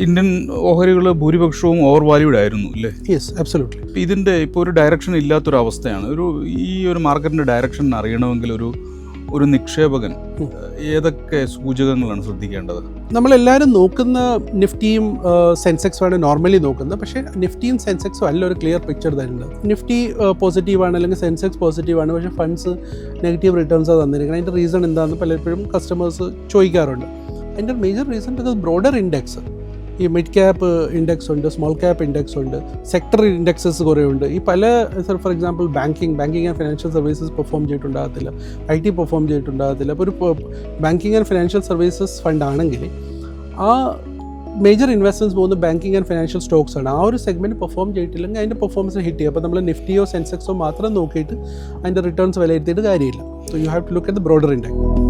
Indian ഓഹരികൾ ഭൂരിപക്ഷവും over valued ആയിരുന്നു അല്ലേ? Yes, absolutely. ഇതിൻ്റെ ഇപ്പോൾ ഒരു ഡയറക്ഷൻ ഇല്ലാത്തൊരവസ്ഥയാണ്. ഈ ഒരു മാർക്കറ്റിൻ്റെ ഡയറക്ഷൻ അറിയണമെങ്കിൽ ഒരു നിക്ഷേപകൻ ഏതൊക്കെ സൂചകങ്ങളാണ് ശ്രദ്ധിക്കേണ്ടത്? നമ്മളെല്ലാവരും നോക്കുന്ന നിഫ്റ്റിയും സെൻസെക്സുമാണ് നോർമലി നോക്കുന്നത്. പക്ഷേ നിഫ്റ്റിയും സെൻസെക്സും അല്ല ഒരു ക്ലിയർ പിക്ചർ തരുന്നത്. നിഫ്റ്റി പോസിറ്റീവാണ് അല്ലെങ്കിൽ സെൻസെക്സ് പോസിറ്റീവാണ്, പക്ഷേ ഫണ്ട്സ് നെഗറ്റീവ് റിട്ടേൺസാണ് തന്നിരിക്കുന്നത്. അതിൻ്റെ റീസൺ എന്താണെന്ന് പലപ്പോഴും കസ്റ്റമേഴ്സ് ചോദിക്കാറുണ്ട്. അതിൻ്റെ major reason because broader index, ഈ മിഡ് ക്യാപ്പ് ഇൻഡെക്സ് ഉണ്ട്, സ്മോൾ ക്യാപ്പ് ഇൻഡെക്സ് ഉണ്ട്, സെക്ടർ ഇൻഡെക്സസ് കുറേ ഉണ്ട്. ഈ പല for example banking and financial services perform ചെയ്തിട്ടുണ്ടാകത്തില്ല, IT പെർഫോം ചെയ്തിട്ടുണ്ടാകത്തില്ല. അപ്പോൾ ഒരു banking and financial services fund ആണെങ്കിൽ ആ മേജർ ഇൻവെസ്റ്റ്മെൻറ്റ്സ് പോകുന്ന ബാങ്കിങ് ആൻഡ് ഫിനാൻഷ്യൽ സ്റ്റോക്സ് ആണ്. ആ ഒരു സെഗ്മെൻറ്റ് പെർഫോം ചെയ്തിട്ടില്ലെങ്കിൽ അതിൻ്റെ പെർഫോമൻസ് ഹിറ്റ് ചെയ്യും. അപ്പോൾ നമ്മൾ നിഫ്റ്റിയോ സെൻസെക്സോ മാത്രം നോക്കിയിട്ട് അതിൻ്റെ റിട്ടേൺസ് വിലയിരുത്തിയിട്ട് കാര്യമില്ല. So you have to look at the broader index.